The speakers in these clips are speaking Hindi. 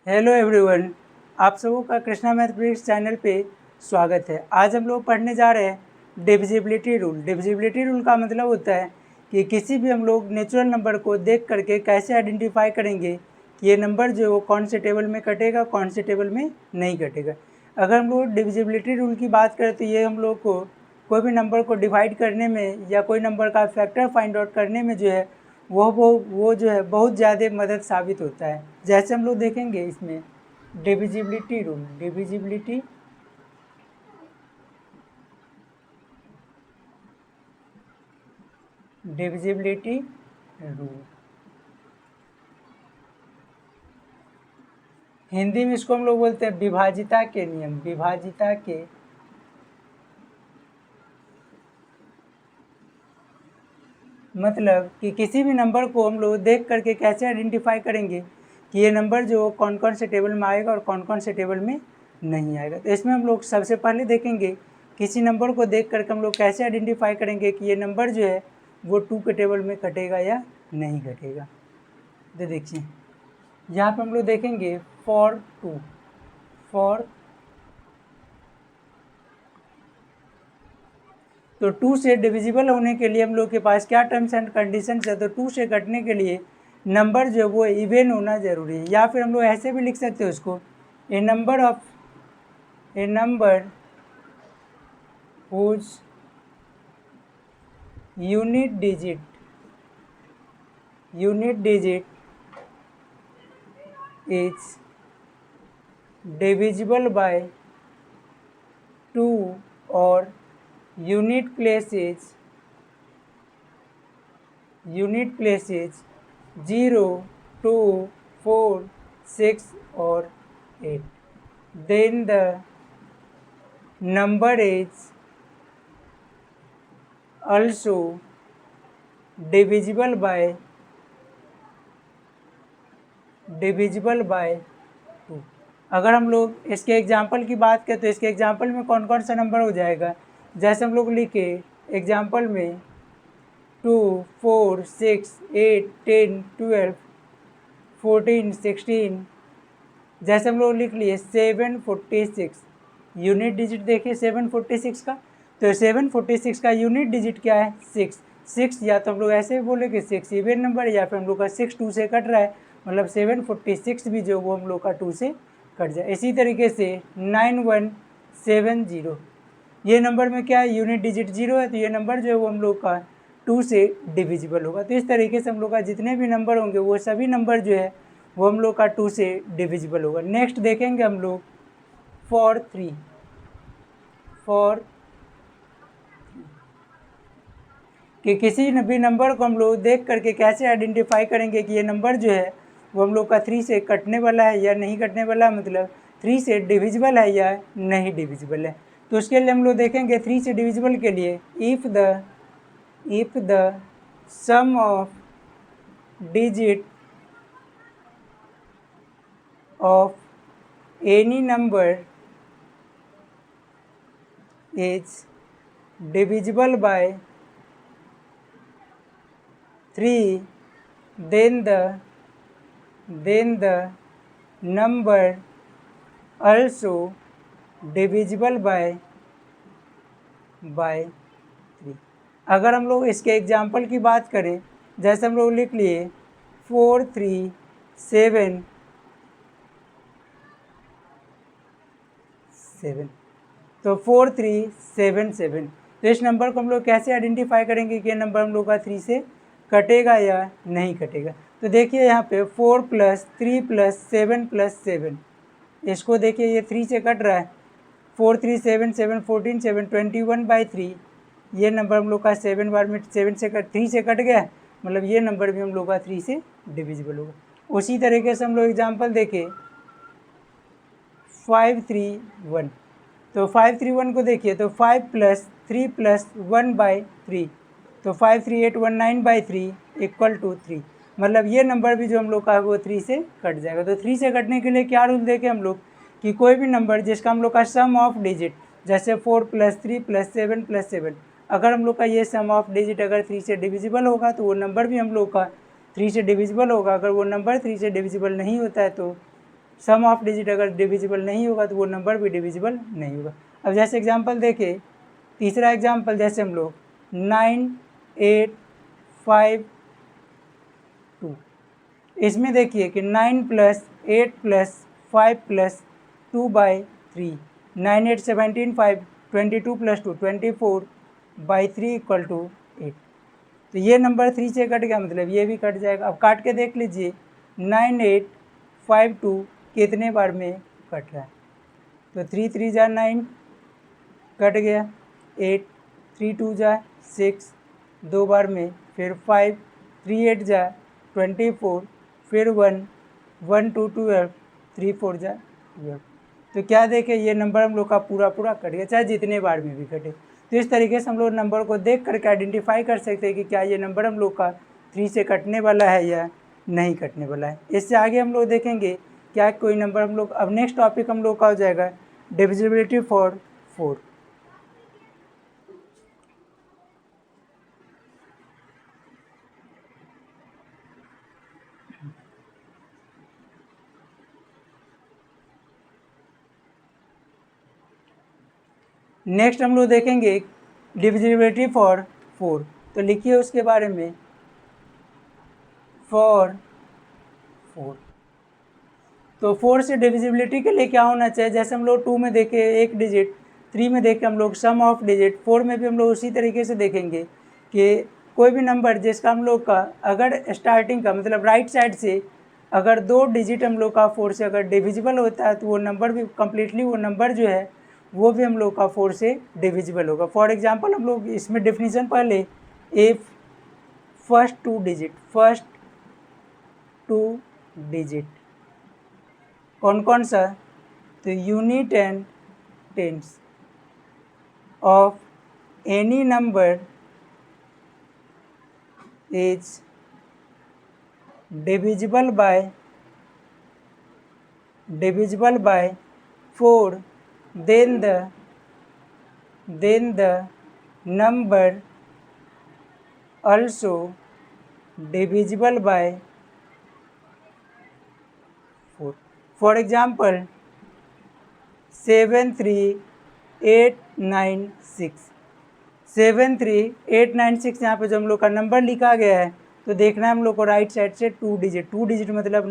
हेलो एवरीवन, आप सबों का कृष्णा मैथमेटिक्स चैनल पे स्वागत है। आज हम लोग पढ़ने जा रहे हैं डिविजिबिलिटी रूल। डिविजिबिलिटी रूल का मतलब होता है कि किसी भी हम लोग नेचुरल नंबर को देख करके कैसे आइडेंटिफाई करेंगे कि ये नंबर जो है वो कौन से टेबल में कटेगा, कौन से टेबल में नहीं कटेगा। अगर हम लोग डिविजिबिलिटी रूल की बात करें तो ये हम लोग को कोई भी नंबर को डिवाइड करने में या कोई नंबर का फैक्टर फाइंड आउट करने में जो है वो जो है बहुत ज़्यादा मदद साबित होता है। जैसे हम लोग देखेंगे इसमें divisibility rule, divisibility rule Hindi में इसको हम लोग बोलते हैं विभाजिता के नियम। विभाजिता के मतलब कि किसी भी नंबर को हम लोग देख करके कैसे आइडेंटिफाई करेंगे कि ये नंबर जो कौन कौन से टेबल में आएगा और कौन कौन से टेबल में नहीं आएगा। तो इसमें हम लोग सबसे पहले देखेंगे किसी नंबर को देख करके हम लोग कैसे आइडेंटिफाई करेंगे कि ये नंबर जो है वो 2 के टेबल में कटेगा या नहीं कटेगा। तो देखिए यहाँ पे हम लोग देखेंगे फॉर 2, तो 2 से डिविजिबल होने के लिए हम लोग के पास क्या टर्म्स एंड कंडीशंस है। तो 2 से कटने के लिए नंबर जो है वो इवन होना जरूरी है, या फिर हम लोग ऐसे भी लिख सकते हैं उसको A number whose unit digit is divisible by 2 और यूनिट प्लेसेस 0, 2, 4, 6 और 8, then the number is also divisible by 2। अगर हम लोग इसके एग्जाम्पल की बात करें तो इसके एग्जाम्पल में कौन कौन सा नंबर हो जाएगा। जैसे हम लोग लिखे एग्जाम्पल में 2, 4, 6, 8, 10, 12, 14, 16, जैसे हम लोग लिख लिए 746 यूनिट डिजिट। देखिए 746 का, तो 746 का यूनिट डिजिट क्या है 6। या तो हम लोग ऐसे बोले कि 6 इवन नंबर, या फिर हम लोग का 6 2 से कट रहा है, मतलब 746 भी जो वो हम लोग का 2 से कट जाए। इसी तरीके से 9170, ये नंबर में क्या है यूनिट डिजिट 0 है, तो ये नंबर जो है वो हम लोग का 2 से डिविजिबल होगा। तो इस तरीके से हम लोग का जितने भी नंबर होंगे वो सभी नंबर जो है वो हम लोग का 2 से डिविजिबल होगा। नेक्स्ट देखेंगे हम लोग फॉर 3, कि किसी भी नंबर को हम लोग देख करके कैसे आइडेंटिफाई करेंगे कि ये नंबर जो है वो हम लोग का 3 से कटने वाला है या नहीं कटने वाला, मतलब 3 से डिविजिबल है या नहीं डिविजिबल है। तो उसके लिए हम लोग देखेंगे 3 से डिविजिबल के लिए if the sum of digit of any number is divisible by 3, then the number also divisible by 3। अगर हम लोग इसके एग्जाम्पल की बात करें, जैसे हम लोग लिख लिए 4, 3, 7, तो 4, 3, 7, 7। तो इस नंबर को हम लोग कैसे आइडेंटिफाई करेंगे कि ये नंबर हम लोग का 3 से कटेगा या नहीं कटेगा। तो देखिए यहाँ पे 4 + 3 + 7 + 7, इसको देखिए ये 3 से कट रहा है। 4, 3, 7, 7, 14, 7, 21/3, ये नंबर हम लोग का 7 बार में 3 से कट गया, मतलब ये नंबर भी हम लोग का 3 से डिविजिबल होगा। उसी तरीके से हम लोग एग्जाम्पल देखें 5, 3, 1, तो 5, 3, 1 को देखिए तो 5 + 3 + 1/3, तो 5, 3, 8, 1, 9/3 = 3, मतलब ये नंबर भी जो हम लोग का है वो 3 से कट जाएगा। तो 3 से कटने के लिए क्या रूल देखें हम लोग कि कोई भी नंबर जिसका हम लोग का सम ऑफ डिजिट, जैसे 4 + 3 + 7 + 7, अगर हम लोग का ये सम ऑफ डिजिट अगर 3 से डिविजिबल होगा तो वो नंबर भी हम लोग का 3 से डिविजिबल होगा। अगर वो नंबर 3 से डिविजिबल नहीं होता है तो सम ऑफ डिजिट अगर डिविजिबल नहीं होगा तो वो नंबर भी डिविजिबल नहीं होगा। अब जैसे एग्जांपल देखें, तीसरा एग्जांपल जैसे हम लोग 9, 8, 5, 2, इसमें देखिए कि 9 + 8 + 5 + 2/3, 9 8 17, 5 22 + 2 24/3 = 8। तो ये नंबर 3 से कट गया, मतलब ये भी कट जाएगा। अब काट के देख लीजिए 9 8 5 2 कितने बार में कट रहा है, तो 3 3 जा 9 कट गया, 8 3 2 जा 6 2 बार में, फिर 5 3 8 जा 24, फिर 1 1 2 12 3 4 जा 12। तो क्या देखें, ये नंबर हम लोग का पूरा पूरा कट गया, चाहे जितने बार में भी कटे। तो इस तरीके से हम लोग नंबर को देख करके आइडेंटिफाई कर सकते हैं कि क्या ये नंबर हम लोग का 3 से कटने वाला है या नहीं कटने वाला है। इससे आगे हम लोग देखेंगे क्या कोई नंबर हम लोग, अब नेक्स्ट टॉपिक हम लोग का हो जाएगा डिविजिबिलिटी फॉर 4। नेक्स्ट हम लोग देखेंगे डिविजिबिलिटी फॉर 4। तो लिखिए उसके बारे में, फॉर 4। तो 4 से डिविजिबिलिटी के लिए क्या होना चाहिए, जैसे हम लोग 2 में देखे एक डिजिट, 3 में देखे हम लोग सम ऑफ डिजिट, 4 में भी हम लोग उसी तरीके से देखेंगे कि कोई भी नंबर जिसका हम लोग का अगर स्टार्टिंग का मतलब राइट साइड से अगर 2 डिजिट हम लोग का 4 से अगर डिविजिबल होता है तो वो नंबर भी कम्प्लीटली, वो नंबर जो है वो भी हम लोग का 4 से डिविजिबल होगा। फॉर एग्जांपल हम लोग इसमें डेफिनेशन पहले, इफ फर्स्ट टू डिजिट कौन कौन सा, तो unit and tens of any number is divisible by 4, then the number also divisible by 4. For example, 73896, 73896 यहाँ पे जो हम लोग का नंबर लिखा गया है, तो देखना है हम लोग को राइट साइड से 2 डिजिट मतलब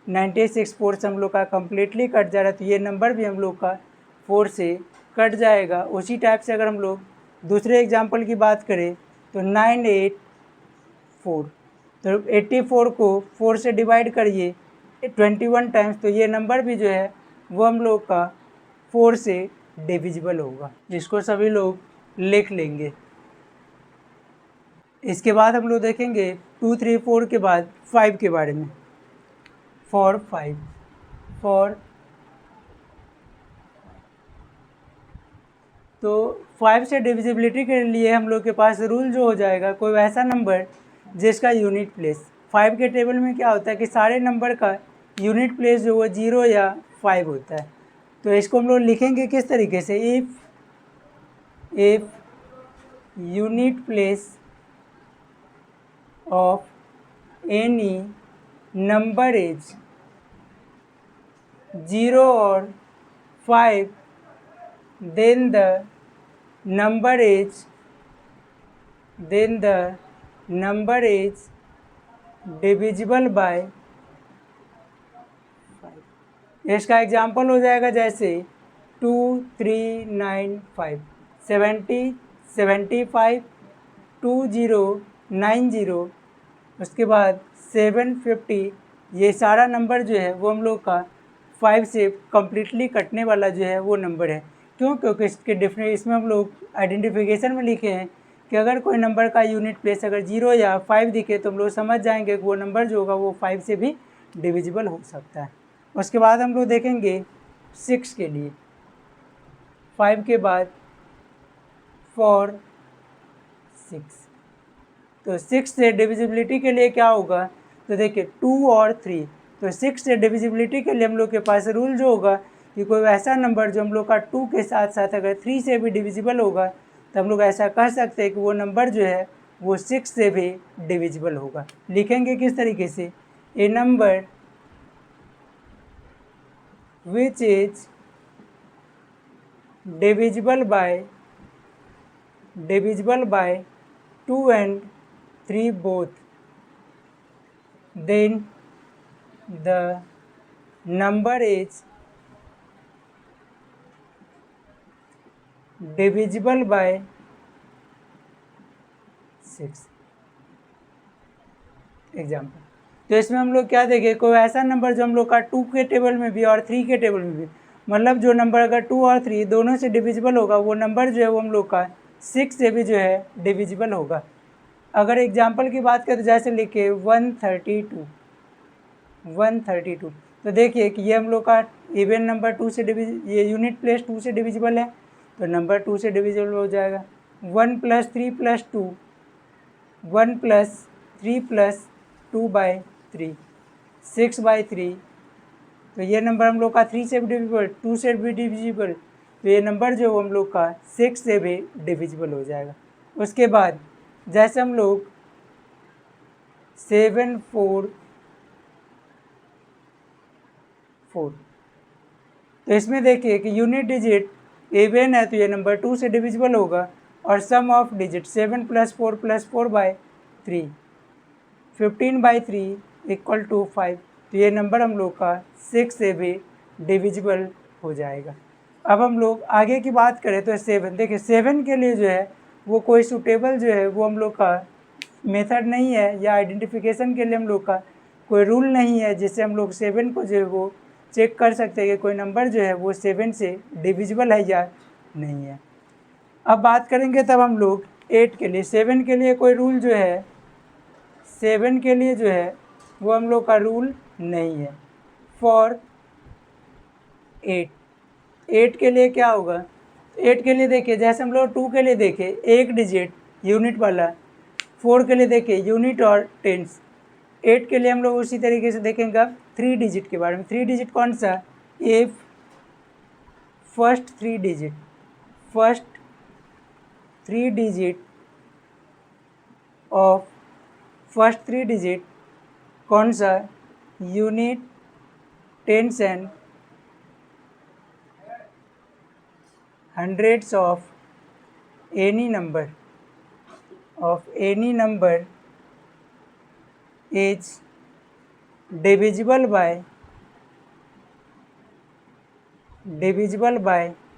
96 4 से हम लोग का कम्प्लीटली कट जा रहा है, तो ये नंबर भी हम लोग का 4 से कट जाएगा। उसी टाइप से अगर हम लोग दूसरे एग्जांपल की बात करें तो 984, तो 84 को 4 से डिवाइड करिए 21 टाइम्स, तो ये नंबर भी जो है वो हम लोग का 4 से डिविजिबल होगा। इसको सभी लोग लिख लेंगे। इसके बाद हम लोग देखेंगे 2 3 4 के बाद 5 के बारे में। फॉर 5, तो 5 से डिविजिबिलिटी के लिए हम लोग के पास रूल जो हो जाएगा, कोई वैसा नंबर जिसका यूनिट प्लेस, 5 के टेबल में क्या होता है कि सारे नंबर का यूनिट प्लेस जो वो 0 या 5 होता है। तो इसको हम लोग लिखेंगे किस तरीके से, if unit place of any number is 0 or 5, then the number is divisible by 5। इसका एग्जाम्पल हो जाएगा जैसे 2 3 9 5, 70 75 20 90, उसके बाद 750, ये सारा नंबर जो है वो हम लोग का 5 से कम्प्लीटली कटने वाला जो है वो नंबर है। क्यों? क्योंकि इसमें हम लोग आइडेंटिफिकेशन में लिखे हैं कि अगर कोई नंबर का यूनिट प्लेस अगर 0 या 5 दिखे तो हम लोग समझ जाएंगे कि वो नंबर जो होगा वो 5 से भी डिविजिबल हो सकता है। उसके बाद हम लोग देखेंगे 6 के लिए, 5 के बाद 4 6, तो 6 से डिविजिबिलिटी के लिए क्या होगा, तो देखिए 2 और 3, तो 6 से डिविजिबिलिटी के लिए हम लोग के पास रूल जो होगा कि कोई ऐसा नंबर जो हम लोग का 2 के साथ साथ अगर 3 से भी डिविजिबल होगा तो हम लोग ऐसा कह सकते हैं कि वो नंबर जो है वो 6 से भी डिविजिबल होगा। लिखेंगे किस तरीके से, ए number which is divisible by 2 and 3 both, then the number is divisible by 6। Example, तो इसमें हम लोग क्या देखें, कोई ऐसा नंबर जो हम लोग का 2 के टेबल में भी और 3 के टेबल में भी, मतलब जो नंबर अगर 2 और 3 दोनों से डिविजिबल होगा, वो नंबर जो है वो हम लोग का 6 से भी जो है डिविजिबल होगा। अगर एग्जाम्पल की बात करें तो जैसे लिखे 132, तो देखिए कि ये हम लोग का इवन नंबर 2 से ये यूनिट प्लेस 2 से डिविजिबल है, तो नंबर 2 से डिविजिबल हो जाएगा। 1 + 3 + 2, 1 + 3 + 2/3, 6/3, तो ये नंबर हम लोग का 3 से भी डिविजिबल, 2 से भी डिविजिबल, तो ये नंबर जो हम लोग का 6 से भी डिविजिबल हो जाएगा। उसके बाद जैसे हम लोग 744, तो इसमें देखिए कि यूनिट डिजिट इवन है तो ये नंबर 2 से डिविजिबल होगा, और सम ऑफ डिजिट 7 + 4 + 4/3, 15/3 = 5, तो ये नंबर हम लोग का 6 से भी डिविजिबल हो जाएगा। अब हम लोग आगे की बात करें तो 7, देखिए 7 के लिए जो है वो कोई सूटेबल जो है वो हम लोग का मेथड नहीं है, या आइडेंटिफिकेशन के लिए हम लोग का कोई रूल नहीं है जिससे हम लोग 7 को जो है वो चेक कर सकते हैं कि कोई नंबर जो है वो 7 से डिविजिबल है या नहीं है। अब बात करेंगे तब हम लोग 8 के लिए। 7 के लिए कोई रूल जो है, 7 के लिए जो है वो हम लोग का रूल नहीं है। फॉर 8 के लिए क्या होगा, 8 के लिए देखिए जैसे हम लोग 2 के लिए देखें एक डिजिट यूनिट वाला, 4 के लिए देखें यूनिट और टेंस, 8 के लिए हम लोग उसी तरीके से देखेंगे। अब 3 डिजिट के बारे में, 3 डिजिट कौन सा, if first 3 digit of first 3 digit कौन सा, unit, tens and hundreds of any number is divisible by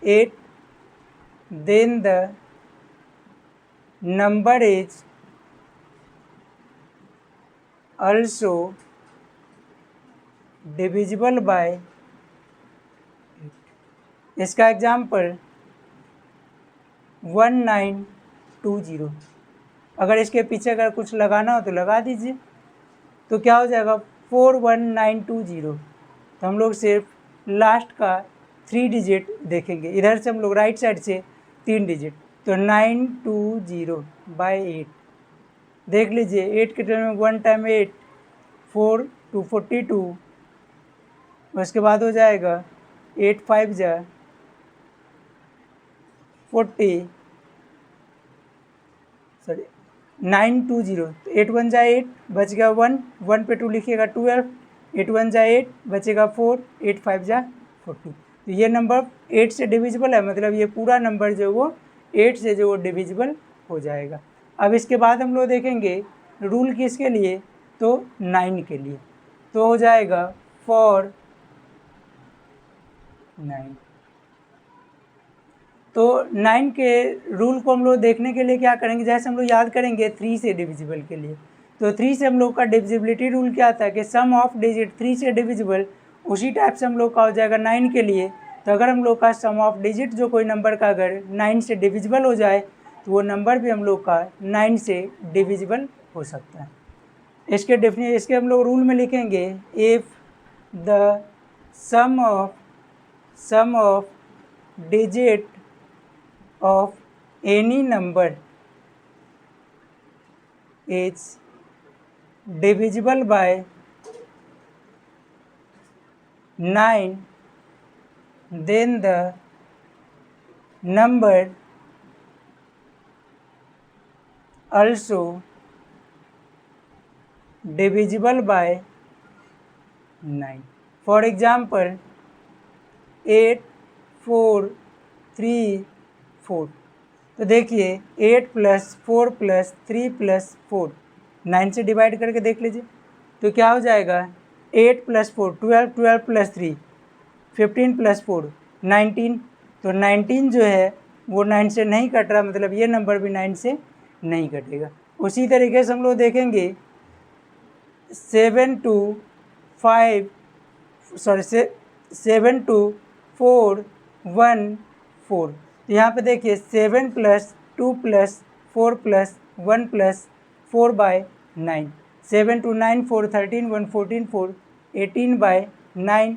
8, then the number is also divisible by 8। इसका एग्जाम्पल 1920, अगर इसके पीछे अगर कुछ लगाना हो तो लगा दीजिए, तो क्या हो जाएगा 41920। तो हम लोग सिर्फ लास्ट का 3 डिजिट देखेंगे, इधर से हम लोग राइट साइड से 3 डिजिट, तो 920/8 देख लीजिए। 8 के टर्म में 1 टाइम 8, 4 2 42, उसके बाद हो जाएगा 8 5 जा 40, सॉरी 920, तो 8 1 जा 8, बच गया 1, 1 पे 2 लिखिएगा 12, 8 1 जा 8, बचेगा 4, 8 5 जा 40, तो ये नंबर 8 से डिविजिबल है, मतलब ये पूरा नंबर जो वो 8 से जो वो डिविजिबल हो जाएगा। अब इसके बाद हम लोग देखेंगे रूल किसके लिए, तो 9 के लिए, तो हो जाएगा फॉर 9। तो 9 के रूल को हम लोग देखने के लिए क्या करेंगे, जैसे हम लोग याद करेंगे 3 से डिविजिबल के लिए, तो 3 से हम लोग का डिविजिबिलिटी रूल क्या था कि सम ऑफ डिजिट 3 से डिविजिबल, उसी टाइप से हम लोग का हो जाएगा 9 के लिए। तो अगर हम लोग का सम ऑफ डिजिट जो कोई नंबर का अगर 9 से डिविजिबल हो जाए तो वो नंबर भी हम लोग का 9 से डिविजिबल हो सकता है। इसके हम लोग रूल में लिखेंगे, if the sum of digit of any number is divisible by 9, then the number also divisible by 9। For example, 8 4 3 4। तो देखिए 8 + 4 + 3 + 4 9 से डिवाइड करके देख लीजिए, तो क्या हो जाएगा 8 + 4 12 12 + 3 15 + 4 19। तो 19 जो है वो 9 से नहीं कट रहा, मतलब ये नंबर भी 9 से नहीं कटेगा। उसी तरीके से हम लोग देखेंगे 7 2 5 सॉरी 7 2 4 1 4। तो यहाँ पे देखिए 7 + 2 + 4 + 1 + 4/9 7 2 9 4 13 1 14 4 18/9।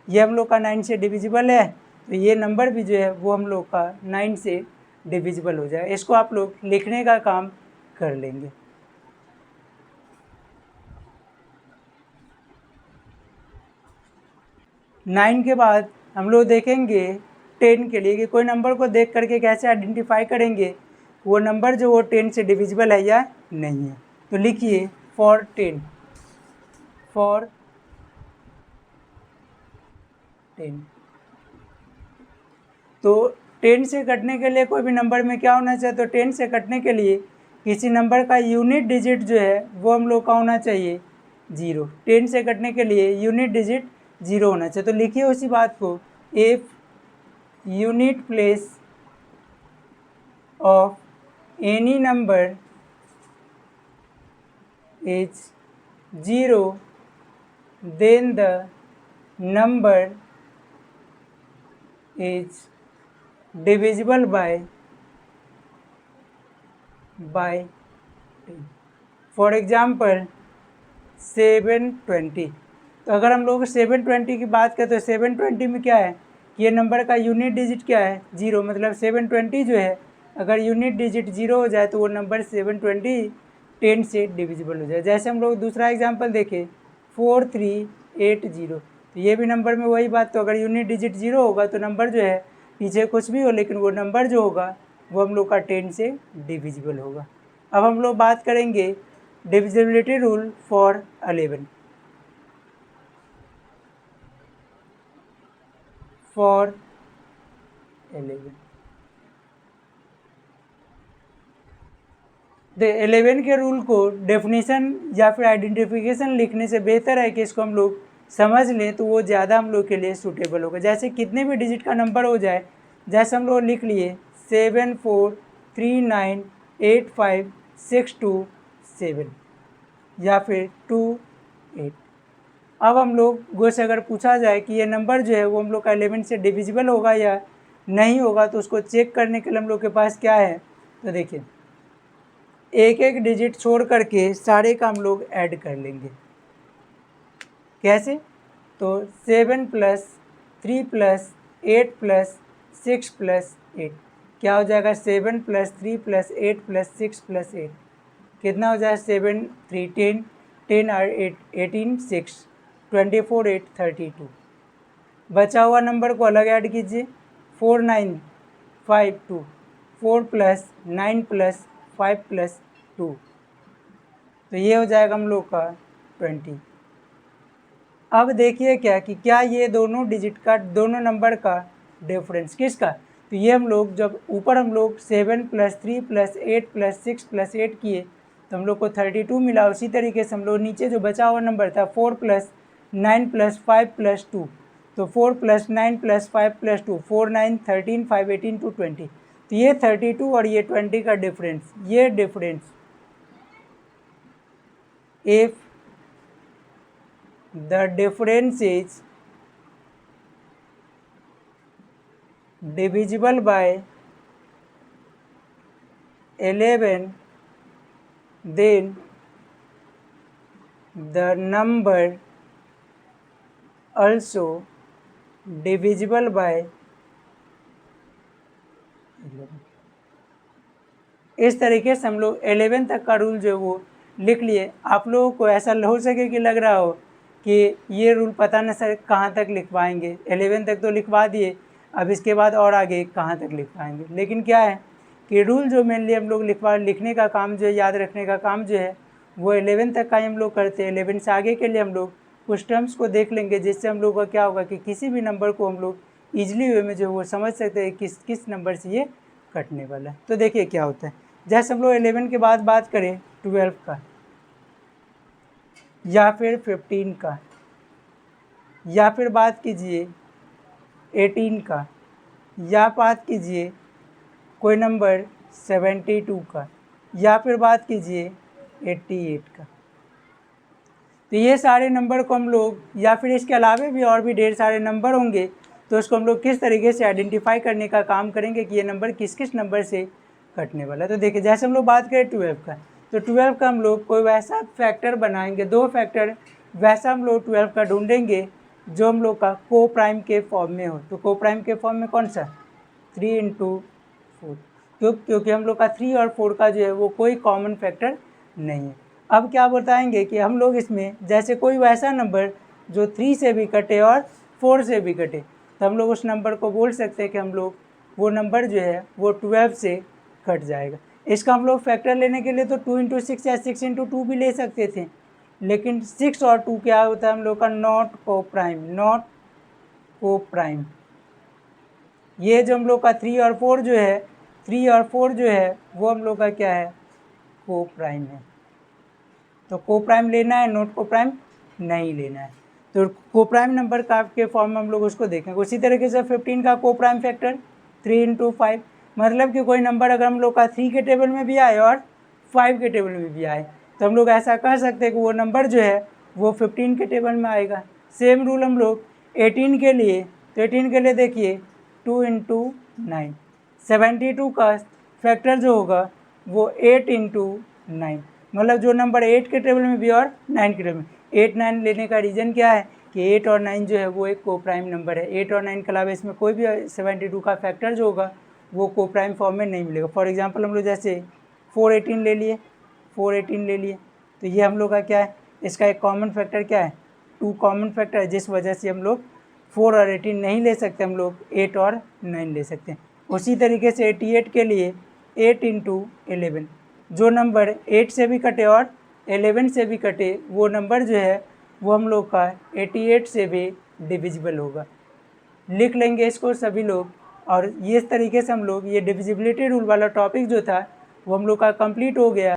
ये हम लोग का 9 से डिविजिबल है, तो ये नंबर भी जो है वो हम लोग का 9 से डिविजिबल हो जाए। इसको आप लोग लिखने का काम कर लेंगे। 9 के बाद हम लोग देखेंगे 10 के लिए कि कोई नंबर को देख करके कैसे आइडेंटिफाई करेंगे वो नंबर जो वो 10 से डिविजिबल है या नहीं है। तो लिखिए फॉर 10 तो 10 से कटने के लिए कोई भी नंबर में क्या होना चाहिए, तो 10 से कटने के लिए किसी नंबर का यूनिट डिजिट जो है वो हम लोग का होना चाहिए 0। 10 से कटने के लिए यूनिट डिजिट 0 होना चाहिए। तो लिखिए उसी बात को, if unit place of any number is 0 then the number is divisible by 10। For example 720। तो अगर हम लोग 720 की बात करें तो 720 में क्या है कि ये नंबर का यूनिट डिजिट क्या है 0, मतलब 720 जो है अगर यूनिट डिजिट 0 हो जाए तो वो नंबर 720 10 से डिविजिबल हो जाए। जैसे हम लोग दूसरा एग्जाम्पल देखें 4380। तो ये भी नंबर में वही बात, तो अगर यूनिट डिजिट 0 होगा तो नंबर जो है पीछे कुछ भी हो लेकिन वो नंबर जो होगा वो हम लोग का 10 से डिविजिबल होगा। अब हम लोग बात करेंगे डिविजिबिलिटी रूल फॉर 11। फॉर 11 11 के रूल को डेफिनेशन या फिर आइडेंटिफिकेशन लिखने से बेहतर है कि इसको हम लोग समझ लें, तो वो ज़्यादा हम लोग के लिए सूटेबल होगा। जैसे कितने भी डिजिट का नंबर हो जाए, जैसे हम लोग लिख लिए 74398562 या फिर 28। अब हम लोग से अगर पूछा जाए कि ये नंबर जो है वो हम लोग का 11 से डिविजिबल होगा या नहीं होगा, तो उसको चेक करने के लिए हम लोग के पास क्या है, तो देखिए एक एक डिजिट छोड़ करके सारे का हम लोग ऐड कर लेंगे। कैसे, तो 7 + 3 + 8 + 6 + 8 क्या हो जाएगा 7 + 3 + 8 + 6 + 8 कितना हो जाएगा 7 3 10 10 और 8 18 6 24 8 32। बचा हुआ नंबर को अलग ऐड कीजिए 4952 4 + 9 + 5 + 2, तो ये हो जाएगा हम लोग का 20। अब देखिए क्या ये दोनों डिजिट का, दोनों नंबर का डिफरेंस किसका, तो ये हम लोग जब ऊपर हम लोग 7 + 3 + 8 + 6 + 8 किए तो हम लोग को 32 मिला। उसी तरीके से हम लोग नीचे जो बचा हुआ नंबर था 4 + 9 + 5 + 2, तो 4 + 9 + 5 + 2 4 9 13 5 18 2 20। तो ये 32 और ये 20 का डिफरेंस, ये difference if the difference is divisible by 11 then the number also divisible by 11। इस तरीके से हम लोग 11 तक का रूल जो है वो लिख लिए। आप लोगों को ऐसा हो सके कि लग रहा हो कि ये रूल पता न सर कहाँ तक लिख पाएंगे, 11 तक तो लिखवा दिए, अब इसके बाद और आगे कहाँ तक लिख पाएंगे। लेकिन क्या है कि रूल जो मेनली हम लोग लिखने का काम जो है, याद रखने का काम जो है वो 11 तक का ही हम लोग करते हैं। 11 से आगे के लिए हम लोग कुछ टर्म्स को देख लेंगे जिससे हम लोग का क्या होगा कि किसी भी नंबर को हम लोग ईजिली वे में जो वो समझ सकते हैं किस किस नंबर से ये कटने वाला है। तो देखिए क्या होता है, जैसे हम लोग 11 के बाद बात करें 12 का या फिर 15 का या फिर बात कीजिए 18 का या बात कीजिए कोई नंबर 72 का या फिर बात कीजिए 88 का। तो ये सारे नंबर को हम लोग या फिर इसके अलावा भी और भी ढेर सारे नंबर होंगे, तो उसको हम लोग किस तरीके से आइडेंटिफाई करने का काम करेंगे कि ये नंबर किस किस नंबर से कटने वाला है। तो देखिए जैसे हम लोग बात करें 12 का, तो 12 का हम लोग कोई वैसा फैक्टर बनाएंगे, 2 फैक्टर वैसा हम लोग 12 का ढूंढेंगे जो हम लोग का को प्राइम के फॉर्म में हो। तो को प्राइम के फॉर्म में कौन सा 3 × 4, क्योंकि हम लोग का 3 और 4 का जो है वो कोई कॉमन फैक्टर नहीं है। अब क्या बताएंगे कि हम लोग इसमें जैसे कोई वैसा नंबर जो 3 से भी कटे और 4 से भी कटे, तो हम लोग उस नंबर को बोल सकते हैं कि हम लोग वो नंबर जो है वो 12 से कट जाएगा। इसका हम लोग फैक्टर लेने के लिए तो 2 × 6 या 6 × 2 भी ले सकते थे, लेकिन 6 और 2 क्या होता है हम लोग का नॉट को प्राइम, नॉट को प्राइम। ये जो हम लोग का 3 और 4 जो है, 3 और 4 जो है वो हम लोग का क्या है को प्राइम है। तो को प्राइम लेना है, नॉट को प्राइम नहीं लेना है। तो को प्राइम नंबर का के फॉर्म में हम लोग उसको देखेंगे। उसी तरीके से 15 का को प्राइम फैक्टर 3 × 5, मतलब कि कोई नंबर अगर हम लोग का 3 के टेबल में भी आए और 5 के टेबल में भी आए, तो हम लोग ऐसा कह सकते हैं कि वो नंबर जो है वो 15 के टेबल में आएगा। सेम रूल हम लोग 18 के लिए, तो 18 के लिए देखिए 2 × 9, 72 का फैक्टर जो होगा वो 8 × 9, मतलब जो नंबर 8 के टेबल में भी और 9 के टेबल में। 8 9 लेने का रीज़न क्या है कि 8 और 9 जो है वो एक को प्राइम नंबर है। 8 और 9 के अलावा इसमें कोई भी 72 का फैक्टर जो होगा वो को प्राइम फॉर्म में नहीं मिलेगा। फॉर एग्जांपल हम लोग जैसे 418 ले लिए, 418 ले लिए, तो ये हम लोग का क्या है, इसका एक कॉमन फैक्टर क्या है 2 कॉमन फैक्टर है, जिस वजह से हम लोग 4 और 18 नहीं ले सकते, हम लोग 8 और 9 ले सकते हैं। उसी तरीके से 88 के लिए 8 × 11, जो नंबर 8 से भी कटे और 11 से भी कटे वो नंबर जो है वो हम लोग का 88 से भी डिविजिबल होगा। लिख लेंगे इसको सभी लोग। और ये इस तरीके से हम लोग ये डिविजिबिलिटी रूल वाला टॉपिक जो था वो हम लोग का कंप्लीट हो गया।